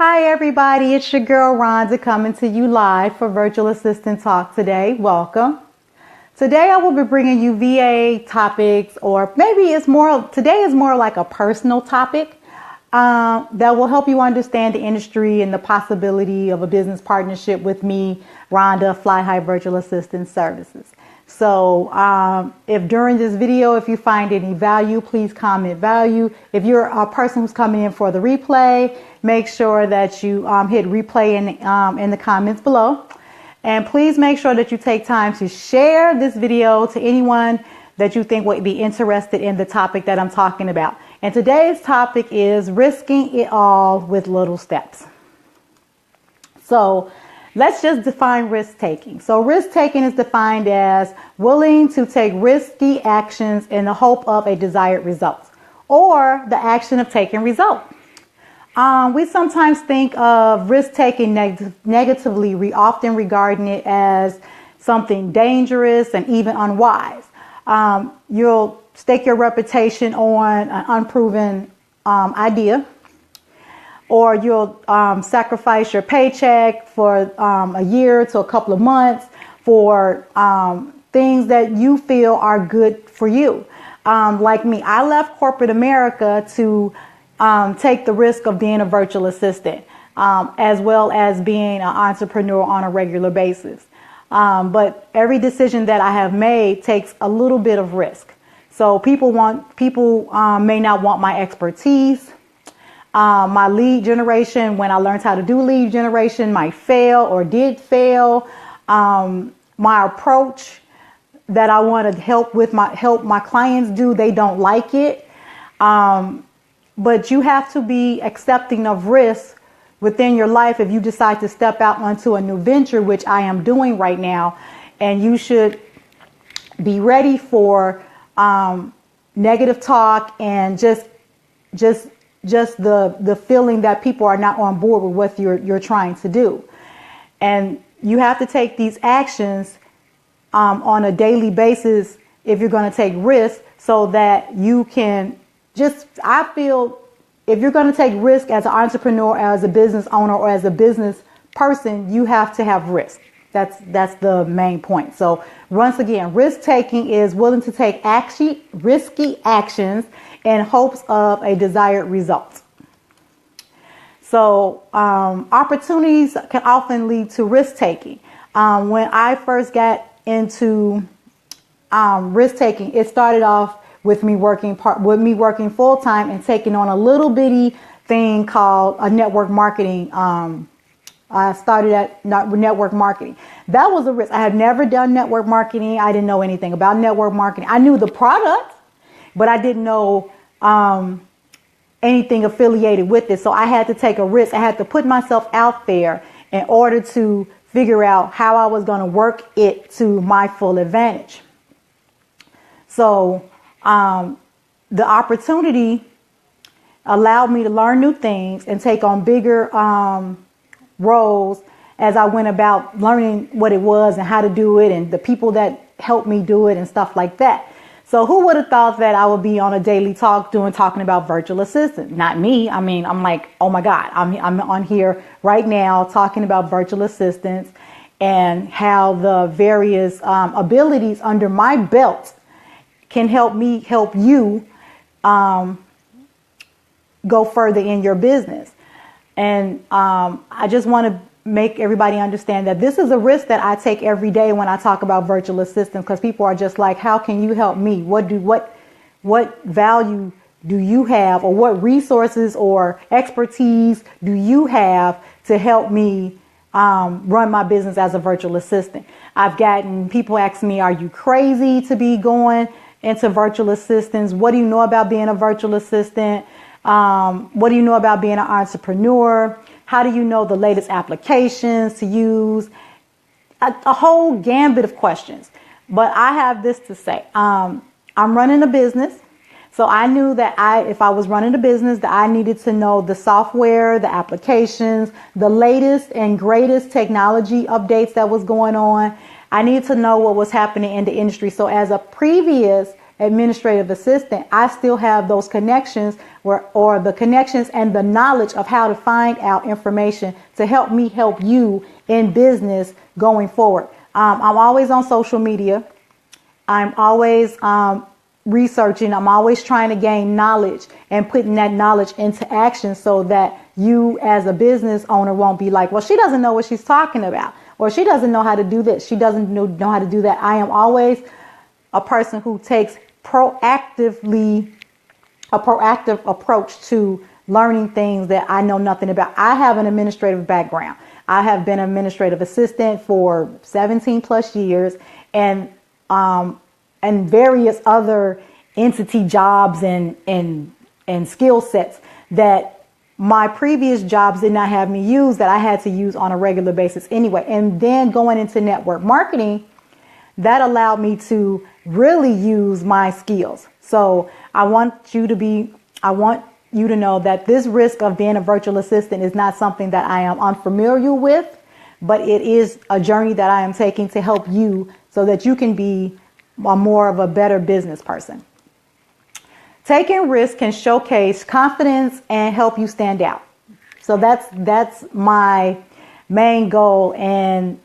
Hi everybody, it's your girl Rhonda coming to you live for Virtual Assistant Talk today. Welcome. Today I will be bringing you VA topics, or maybe today is more like a personal topic that will help you understand the industry and the possibility of a business partnership with me, Rhonda, Fly High Virtual Assistant Services. So if during this video, if you find any value, please comment value. If you're a person who's coming in for the replay, make sure that you hit replay in the comments below. And please make sure that you take time to share this video to anyone that you think would be interested in the topic that I'm talking about. And today's topic is risking it all with little steps. So let's just define risk taking. So risk taking is defined as willing to take risky actions in the hope of a desired result, or the action of taking result. We sometimes think of risk taking negatively, often regarding it as something dangerous and even unwise. You'll stake your reputation on an unproven idea, or you'll sacrifice your paycheck for a year to a couple of months for things that you feel are good for you. Like me, I left corporate America to take the risk of being a virtual assistant, as well as being an entrepreneur on a regular basis. But every decision that I have made takes a little bit of risk. So people may not want my expertise. My lead generation, when I learned how to do lead generation, might fail or did fail. My approach that I want to help my clients do, they don't like it. But you have to be accepting of risks within your life if you decide to step out onto a new venture, which I am doing right now. And you should be ready for negative talk and just the feeling that people are not on board with what you're trying to do. And you have to take these actions on a daily basis if you're going to take risks, so that you can I feel if you're going to take risk as an entrepreneur, as a business owner, or as a business person, you have to have risk. That's the main point. So once again, risk taking is willing to take risky actions in hopes of a desired result. So opportunities can often lead to risk taking. When I first got into risk taking, it started off with me working full time and taking on a little bitty thing called a network marketing. I started at network marketing. That was a risk. I had never done network marketing. I didn't know anything about network marketing. I knew the product, but I didn't know anything affiliated with it. So I had to take a risk. I had to put myself out there in order to figure out how I was going to work it to my full advantage. So the opportunity allowed me to learn new things and take on bigger roles as I went about learning what it was and how to do it, and the people that helped me do it and stuff like that. So who would have thought that I would be on a daily talking about virtual assistant? Not me. I mean, I'm like, oh my God, I'm on here right now talking about virtual assistants and how the various abilities under my belt can help you go further in your business. And I just want to make everybody understand that this is a risk that I take every day when I talk about virtual assistants, because people are just like, how can you help me? What value do you have, or what resources or expertise do you have to help me run my business as a virtual assistant? I've gotten people ask me, are you crazy to be going into virtual assistants? What do you know about being a virtual assistant? What do you know about being an entrepreneur? How do you know the latest applications to use? A whole gambit of questions. But I have this to say. I'm running a business. So I knew that if I was running a business, that I needed to know the software, the applications, the latest and greatest technology updates that was going on. I needed to know what was happening in the industry. So as a previous administrative assistant, I still have those connections or the connections and the knowledge of how to find out information to help me help you in business going forward. I'm always on social media. I'm always researching. I'm always trying to gain knowledge and putting that knowledge into action so that you as a business owner won't be like, well, she doesn't know what she's talking about, or she doesn't know how to do this. She doesn't know how to do that. I am always a person who takes a proactive approach to learning things that I know nothing about. I have an administrative background. I have been an administrative assistant for 17 plus years, and various other entity jobs and skill sets that my previous jobs did not have me use, that I had to use on a regular basis anyway. And then going into network marketing, that allowed me to really use my skills. So I want you to know that this risk of being a virtual assistant is not something that I am unfamiliar with, but it is a journey that I am taking to help you so that you can be more of a better business person. Taking risks can showcase confidence and help you stand out. So that's my main goal in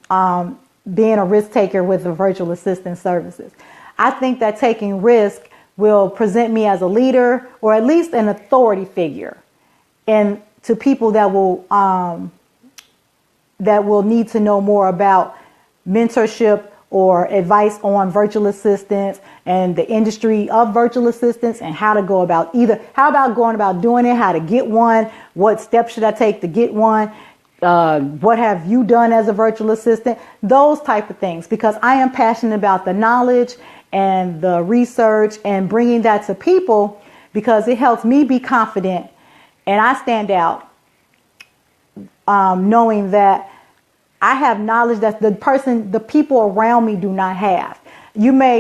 being a risk taker with the virtual assistant services. I think that taking risk will present me as a leader, or at least an authority figure, and to people that will need to know more about mentorship or advice on virtual assistants and the industry of virtual assistants, and how about going about doing it, how to get one, what steps should I take to get one, what have you done as a virtual assistant, those type of things, because I am passionate about the knowledge and the research and bringing that to people, because it helps me be confident, and I stand out knowing that I have knowledge that the people around me do not have.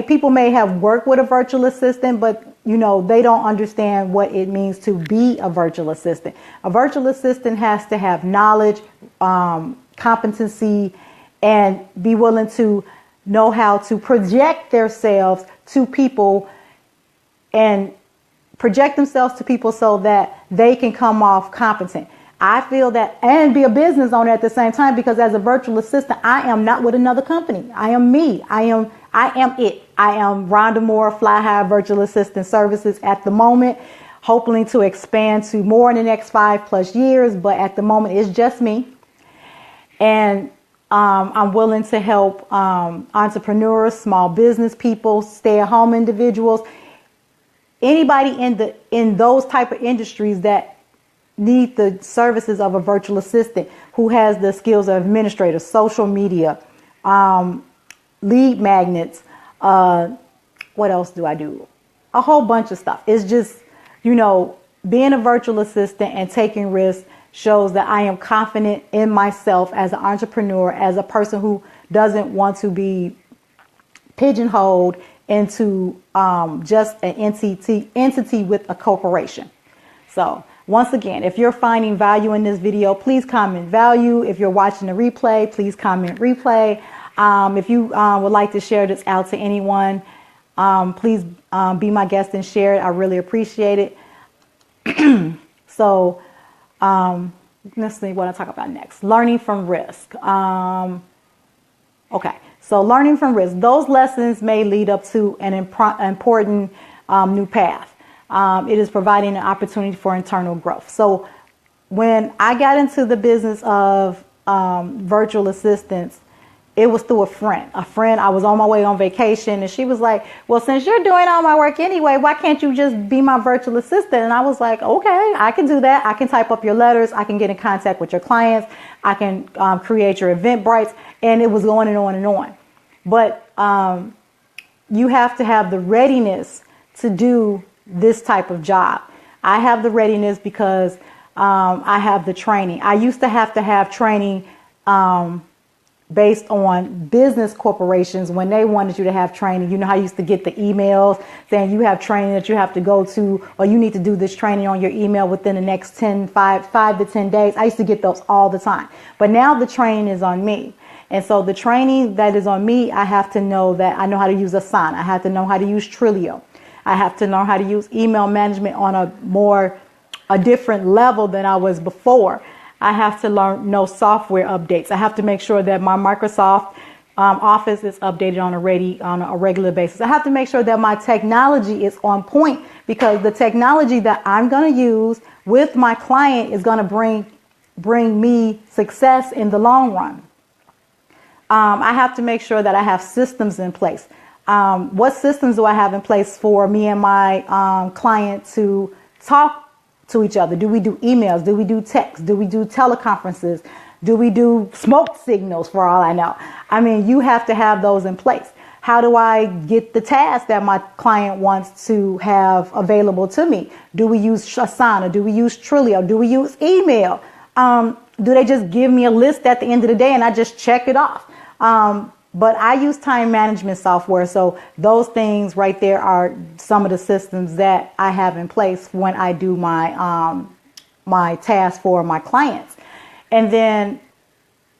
People may have worked with a virtual assistant, but they don't understand what it means to be a virtual assistant. A virtual assistant has to have knowledge, competency, and be willing to know how to project themselves to people and project themselves to people so that they can come off competent. I feel that, and be a business owner at the same time, because as a virtual assistant, I am not with another company. I am me. I am it. I am Rhonda Moore, Fly High Virtual Assistant Services at the moment, hoping to expand to more in the next 5+ years. But at the moment, it's just me. And I'm willing to help entrepreneurs, small business people, stay-at-home individuals, anybody in those type of industries that need the services of a virtual assistant who has the skills of administrator, social media, lead magnets. What else do I do? A whole bunch of stuff. It's just, being a virtual assistant and taking risks shows that I am confident in myself as an entrepreneur, as a person who doesn't want to be pigeonholed into just an entity with a corporation. So once again, if you're finding value in this video, please comment value. If you're watching the replay, please comment replay. If you would like to share this out to anyone, please be my guest and share it. I really appreciate it. So let's see what I talk about next. Learning from risk. Okay, so learning from risk. Those lessons may lead up to an important new path. It is providing an opportunity for internal growth. So when I got into the business of virtual assistants, it was through a friend. I was on my way on vacation, and she was like, well, since you're doing all my work anyway, why can't you just be my virtual assistant? And I was like, okay, I can do that. I can type up your letters. I can get in contact with your clients. I can create your Eventbrites. And it was going and on and on. But you have to have the readiness to do this type of job. I have the readiness because I have the training. I used to have training based on business corporations when they wanted you to have training. You know how I used to get the emails saying you have training that you have to go to, or you need to do this training on your email within the next 5 to 10 days. I used to get those all the time. But now the training is on me. And so the training that is on me, I have to know that I know how to use Asana. I have to know how to use Trilio. I have to learn how to use email management on a different level than I was before. I have to know software updates. I have to make sure that my Microsoft Office is updated on a regular basis. I have to make sure that my technology is on point, because the technology that I'm going to use with my client is going to bring me success in the long run. I have to make sure that I have systems in place. What systems do I have in place for me and my client to talk to each other? Do we do emails? Do we do text? Do we do teleconferences? Do we do smoke signals, for all I know? I mean, you have to have those in place. How do I get the task that my client wants to have available to me? Do we use Asana? Do we use Trello? Do we use email? Do they just give me a list at the end of the day and I just check it off? But I use time management software. So those things right there are some of the systems that I have in place when I do my tasks for my clients. And then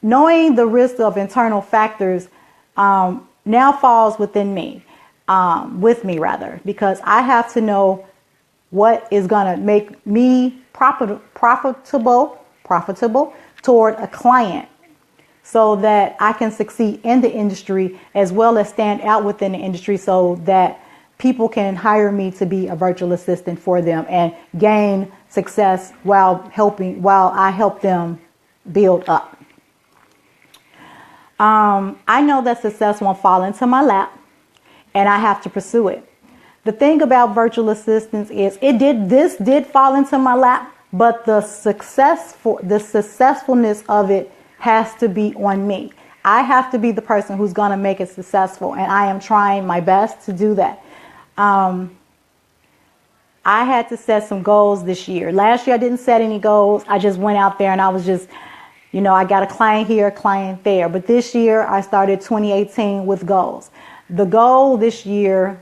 knowing the risk of internal factors now falls with me, because I have to know what is going to make me profitable toward a client, so that I can succeed in the industry as well as stand out within the industry, so that people can hire me to be a virtual assistant for them and gain success while I help them build up. I know that success won't fall into my lap, and I have to pursue it. The thing about virtual assistants is this did fall into my lap, but the successfulness of it has to be on me. I have to be the person who's going to make it successful, and I am trying my best to do that. I had to set some goals this year. Last year I didn't set any goals. I just went out there and I was just, I got a client here, a client there. But this year I started 2018 with goals. The goal this year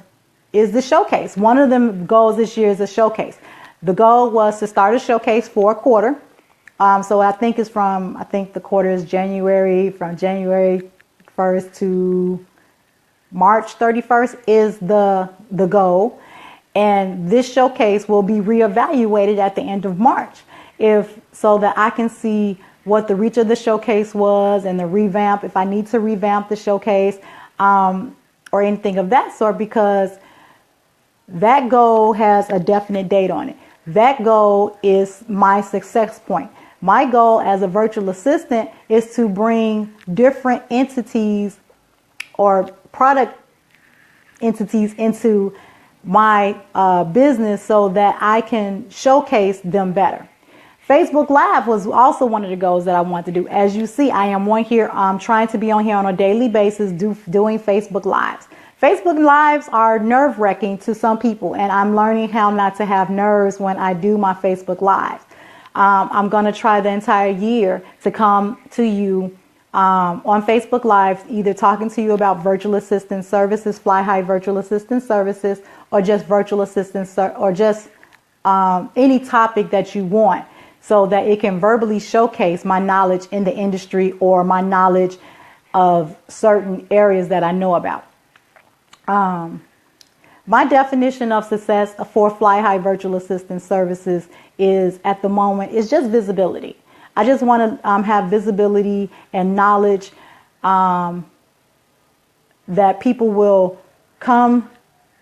is the showcase. One of the goals this year is a showcase. The goal was to start a showcase for a quarter. So I think the quarter is from January 1st to March 31st is the goal. And this showcase will be reevaluated at the end of March, so that I can see what the reach of the showcase was and if I need to revamp the showcase, or anything of that sort, because that goal has a definite date on it. That goal is my success point. My goal as a virtual assistant is to bring different entities or product entities into my business so that I can showcase them better. Facebook Live was also one of the goals that I want to do. As you see, I am on here. I'm trying to be on here on a daily basis doing Facebook Lives. Facebook Lives are nerve-wracking to some people, and I'm learning how not to have nerves when I do my Facebook Lives. I'm going to try the entire year to come to you on Facebook Live, either talking to you about virtual assistant services, Fly High virtual assistant services, or just virtual assistants, or just any topic that you want, so that it can verbally showcase my knowledge in the industry or my knowledge of certain areas that I know about. My definition of success for Fly High virtual assistant services is, at the moment, is just visibility. I just want to have visibility and knowledge that people will come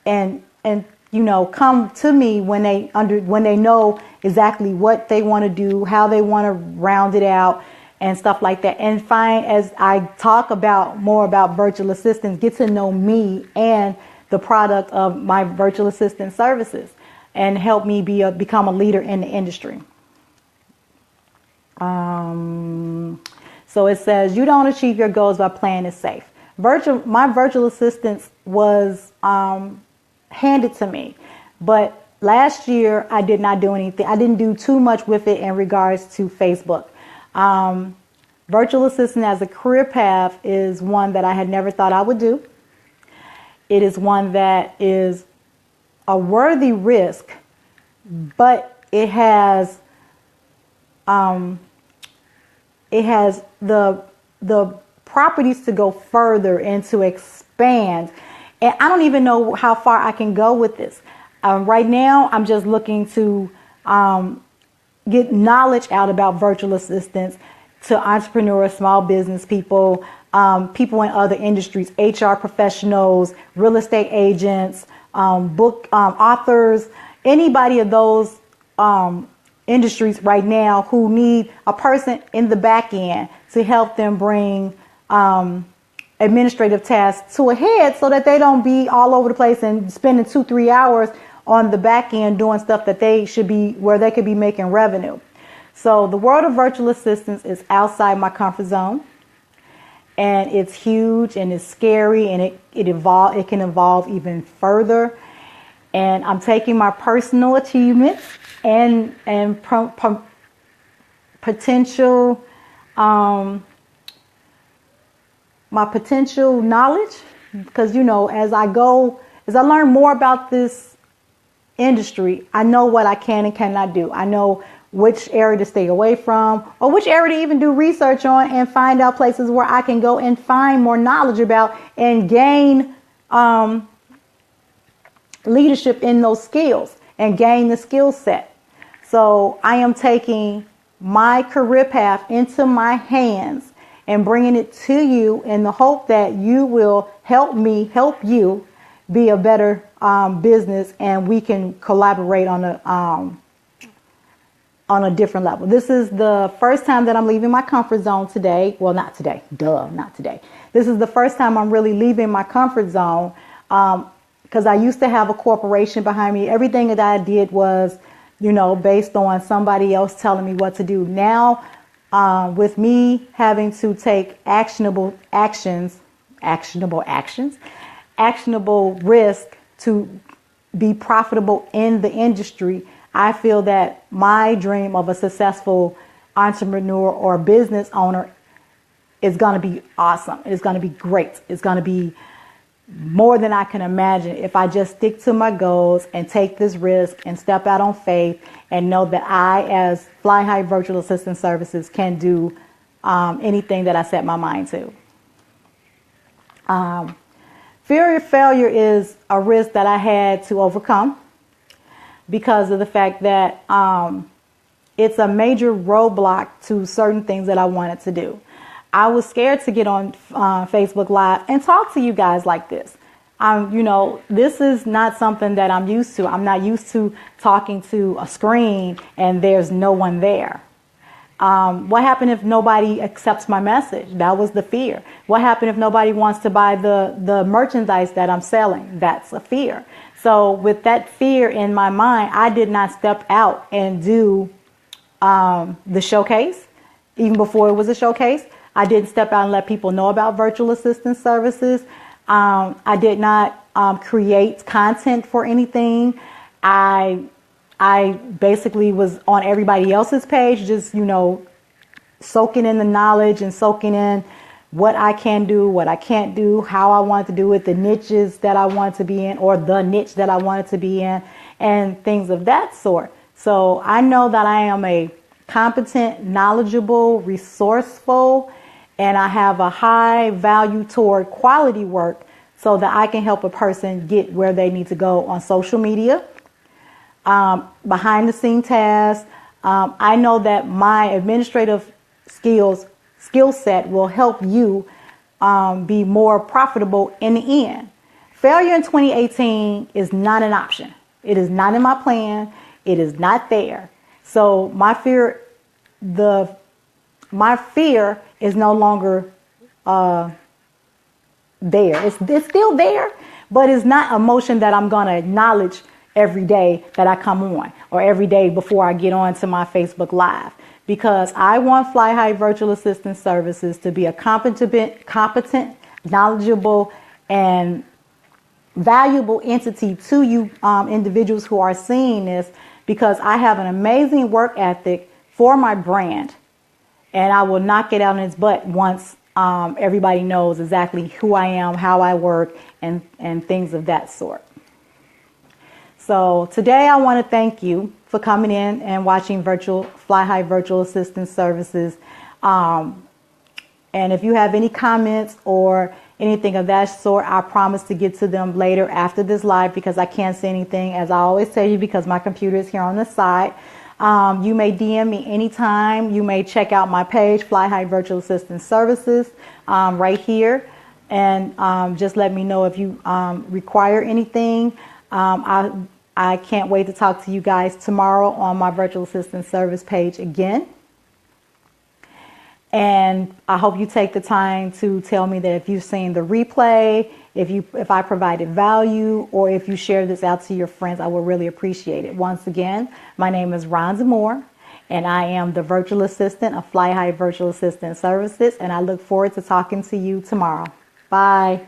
and come to me when they know exactly what they want to do, how they want to round it out, and stuff like that. And as I talk more about virtual assistants, get to know me and the product of my virtual assistant services, and help me become a leader in the industry. So it says, you don't achieve your goals by playing it safe. My virtual assistants was handed to me, but last year I did not do anything. I didn't do too much with it in regards to Facebook. Virtual assistant as a career path is one that I had never thought I would do. It is one that is a worthy risk, but it has the properties to go further and to expand And I don't even know how far I can go with this. Right now, I'm just looking to get knowledge out about virtual assistants to entrepreneurs, small business people, people in other industries, HR professionals, real estate agents, book authors, anybody of those industries right now who need a person in the back end to help them bring administrative tasks to a head so that they don't be all over the place and spending 2-3 hours on the back end doing stuff that they should be, where they could be making revenue. So the world of virtual assistants is outside my comfort zone, and it's huge and it's scary, and it can evolve even further. And I'm taking my personal achievements and potential my potential knowledge, because as I learn more about this industry, I know what I can and cannot do. I know which area to stay away from, or which area to even do research on, and find out places where I can go and find more knowledge about and gain leadership in those skills and gain the skill set. So I am taking my career path into my hands and bringing it to you in the hope that you will help me help you be a better business, and we can collaborate on a different level. This is the first time that I'm leaving my comfort zone today. Well, not today. Not today. This is the first time I'm really leaving my comfort zone, because I used to have a corporation behind me. Everything that I did was, based on somebody else telling me what to do. Now, with me having to take actionable risk to be profitable in the industry, I feel that my dream of a successful entrepreneur or business owner is going to be awesome. It's going to be great. It's going to be more than I can imagine if I just stick to my goals and take this risk and step out on faith and know that I, as Fly High Virtual Assistant Services, can do anything that I set my mind to. Fear of failure is a risk that I had to overcome because of the fact that it's a major roadblock to certain things that I wanted to do. I was scared to get on Facebook Live and talk to you guys like this. This is not something that I'm used to. I'm not used to talking to a screen and there's no one there. What happened if nobody accepts my message? That was the fear. What happened if nobody wants to buy the merchandise that I'm selling? That's a fear. So with that fear in my mind, I did not step out and do the showcase, even before it was a showcase. I didn't step out and let people know about virtual assistant services. I did not create content for anything. I basically was on everybody else's page, just, soaking in the knowledge and soaking in what I can do, what I can't do, how I want to do it, the niches that I want to be in, or the niche that I wanted to be in, and things of that sort. So I know that I am a competent, knowledgeable, resourceful, and I have a high value toward quality work so that I can help a person get where they need to go on social media, behind the scene tasks. I know that my administrative skill set will help you be more profitable in the end. Failure in 2018 is not an option. It is not in my plan. It is not there. So my fear is no longer there. It's still there, but it's not emotion that I'm going to acknowledge every day that I come on, or every day before I get on to my Facebook Live, because I want Fly High Virtual Assistant Services to be a competent, knowledgeable, and valuable entity to you individuals who are seeing this, because I have an amazing work ethic for my brand, and I will knock it out in its butt once everybody knows exactly who I am, how I work, and things of that sort. So today I want to thank you for coming in and watching Fly High Virtual Assistant Services. And if you have any comments or anything of that sort, I promise to get to them later after this live because I can't see anything, as I always tell you, because my computer is here on the side. You may DM me anytime. You may check out my page, Fly High Virtual Assistant Services, right here. And just let me know if you require anything. I can't wait to talk to you guys tomorrow on my virtual assistant service page again. And I hope you take the time to tell me that if you've seen the replay, if I provided value, or if you share this out to your friends, I would really appreciate it. Once again, my name is Rhonda Moore, and I am the virtual assistant of Fly High Virtual Assistant Services, and I look forward to talking to you tomorrow. Bye.